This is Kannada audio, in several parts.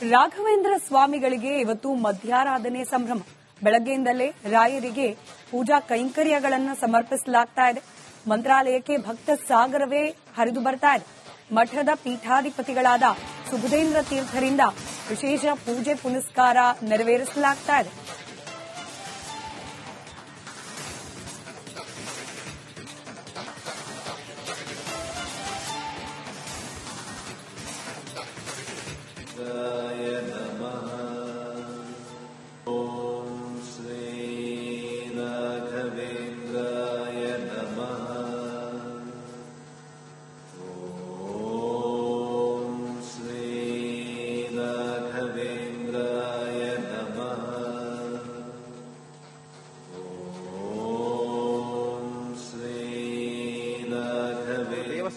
ರಾಘವೇಂದ್ರ ಸ್ವಾಮಿಗಳಿಗೆ ಇವತ್ತು ಮಧ್ಯಾರಾಧನೆ ಸಂಭ್ರಮ. ಬೆಳಗ್ಗೆಯಿಂದಲೇ ರಾಯರಿಗೆ ಪೂಜಾ ಕೈಂಕರ್ಯಗಳನ್ನು ಸಮರ್ಪಿಸಲಾಗ್ತಾ ಇದೆ. ಮಂತ್ರಾಲಯಕ್ಕೆ ಭಕ್ತ ಸಾಗರವೇ ಹರಿದು ಬರ್ತಾ ಇದೆ. ಮಠದ ಪೀಠಾಧಿಪತಿಗಳಾದ ಸುಬುಧೇಂದ್ರ ತೀರ್ಥರಿಂದ ವಿಶೇಷ ಪೂಜೆ ಪುನಸ್ಕಾರ ನೆರವೇರಿಸಲಾಗ್ತಾ ಇದೆ.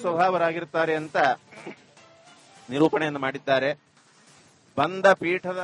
ಸ್ವಭಾವರಾಗಿರ್ತಾರೆ ಅಂತ ನಿರೂಪಣೆಯನ್ನು ಮಾಡಿದ್ದಾರೆ. ಬಂದ ಪೀಠದ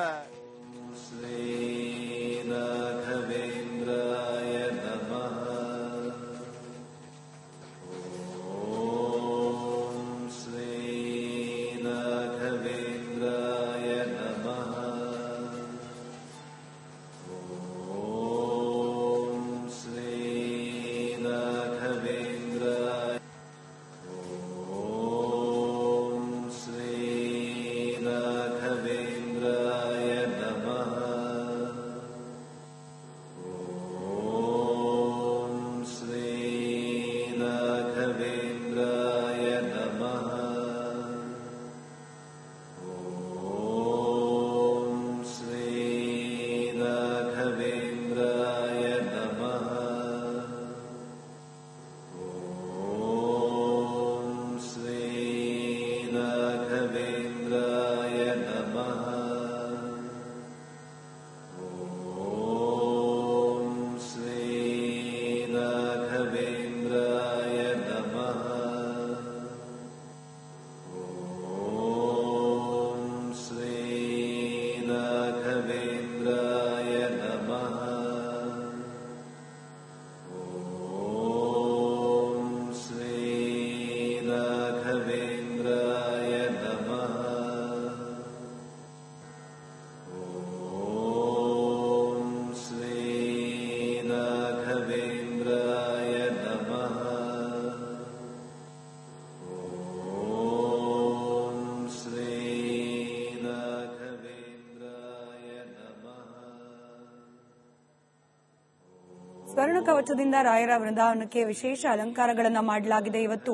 ಸ್ವರ್ಣ ಕವಚದಿಂದ ರಾಯರ ವೃಂದಾವನಕ್ಕೆ ವಿಶೇಷ ಅಲಂಕಾರಗಳನ್ನು ಮಾಡಲಾಗಿದೆ. ಇವತ್ತು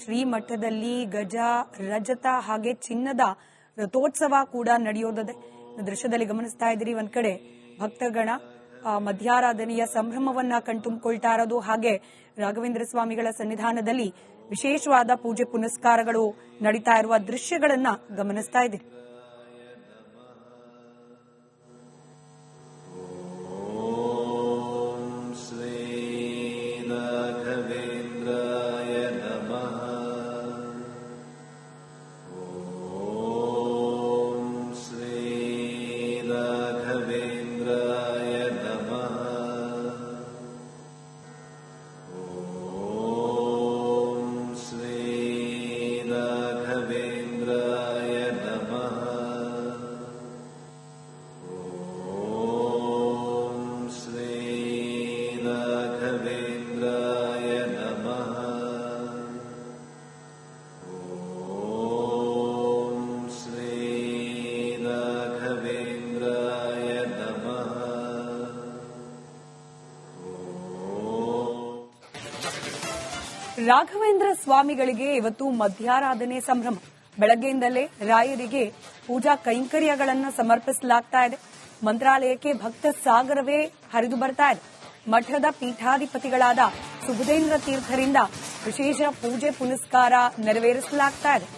ಶ್ರೀಮಠದಲ್ಲಿ ಗಜ, ರಜತ ಹಾಗೆ ಚಿನ್ನದ ರಥೋತ್ಸವ ಕೂಡ ನಡೆಯೋದಿದೆ. ದೃಶ್ಯದಲ್ಲಿ ಗಮನಿಸ್ತಾ ಇದ್ದೀರಿ, ಒಂದ್ ಕಡೆ ಭಕ್ತಗಣ ಮಧ್ಯಾರಾಧನೆಯ ಸಂಭ್ರಮವನ್ನ ಕಣ್ತುಂಬಿಕೊಳ್ತಾ ಇರೋದು, ಹಾಗೆ ರಾಘವೇಂದ್ರ ಸ್ವಾಮಿಗಳ ಸನ್ನಿಧಾನದಲ್ಲಿ ವಿಶೇಷವಾದ ಪೂಜೆ ಪುನಸ್ಕಾರಗಳು ನಡೀತಾ ಇರುವ ದೃಶ್ಯಗಳನ್ನ ಗಮನಿಸ್ತಾ ಇದ್ದೀರಿ. ರಾಘವೇಂದ್ರ ಸ್ವಾಮಿಗಳಿಗೆ ಇವತ್ತು ಮಧ್ಯಾರಾಧನೆ ಸಂಭ್ರಮ. ಬೆಳಗ್ಗೆಯಿಂದಲೇ ರಾಯರಿಗೆ ಪೂಜಾ ಕೈಂಕರ್ಯಗಳನ್ನು ಸಮರ್ಪಿಸಲಾಗ್ತಾ ಇದೆ. ಮಂತ್ರಾಲಯಕ್ಕೆ ಭಕ್ತ ಸಾಗರವೇ ಹರಿದು ಬರ್ತಾ ಇದೆ. ಮಠದ ಪೀಠಾಧಿಪತಿಗಳಾದ ಸುಬುಧೇಂದ್ರ ತೀರ್ಥರಿಂದ ವಿಶೇಷ ಪೂಜೆ ಪುನಸ್ಕಾರ ನೆರವೇರಿಸಲಾಗ್ತಾ ಇದೆ.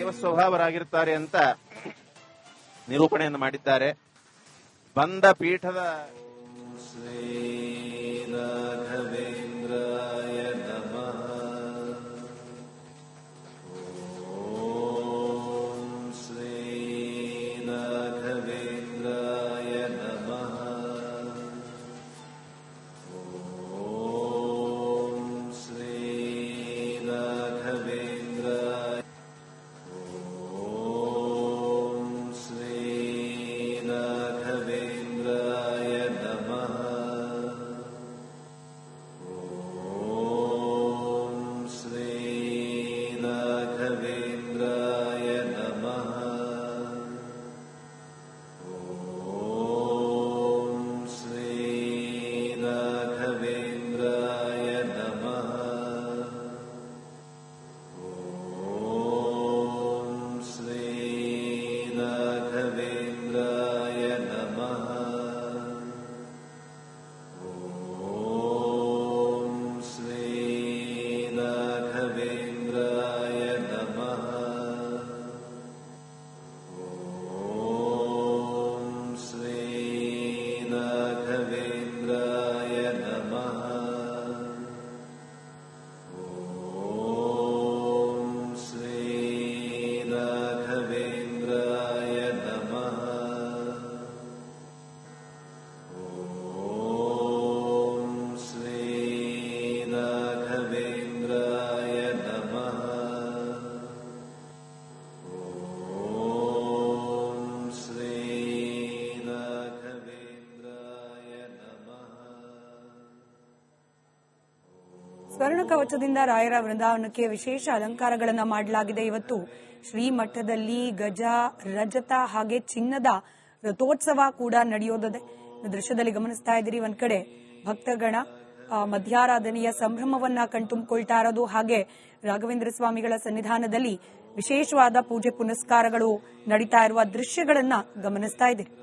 ದೈವ ಸ್ವಭಾವರಾಗಿರ್ತಾರೆ ಅಂತ ನಿರೂಪಣೆಯನ್ನು ಮಾಡಿದ್ದಾರೆ. ಬಂದ ಪೀಠದ ಸ್ವರ್ಣ ಕವಚದಿಂದ ರಾಯರ ವೃಂದಾವನಕ್ಕೆ ವಿಶೇಷ ಅಲಂಕಾರಗಳನ್ನು ಮಾಡಲಾಗಿದೆ. ಇವತ್ತು ಶ್ರೀಮಠದಲ್ಲಿ ಗಜ, ರಜತ ಹಾಗೆ ಚಿನ್ನದ ರಥೋತ್ಸವ ಕೂಡ ನಡೆಯೋದಿದೆ. ದೃಶ್ಯದಲ್ಲಿ ಗಮನಿಸ್ತಾ ಇದ್ದೀರಿ, ಒಂದ್ ಕಡೆ ಭಕ್ತಗಣ ಮಧ್ಯಾರಾಧನೆಯ ಸಂಭ್ರಮವನ್ನ ಕಣ್ತುಂಬಿಕೊಳ್ತಾ ಇರೋದು, ಹಾಗೆ ರಾಘವೇಂದ್ರ ಸ್ವಾಮಿಗಳ ಸನ್ನಿಧಾನದಲ್ಲಿ ವಿಶೇಷವಾದ ಪೂಜೆ ಪುನಸ್ಕಾರಗಳು ನಡೀತಾ ಇರುವ ದೃಶ್ಯಗಳನ್ನ ಗಮನಿಸ್ತಾ ಇದ್ದೀರಿ.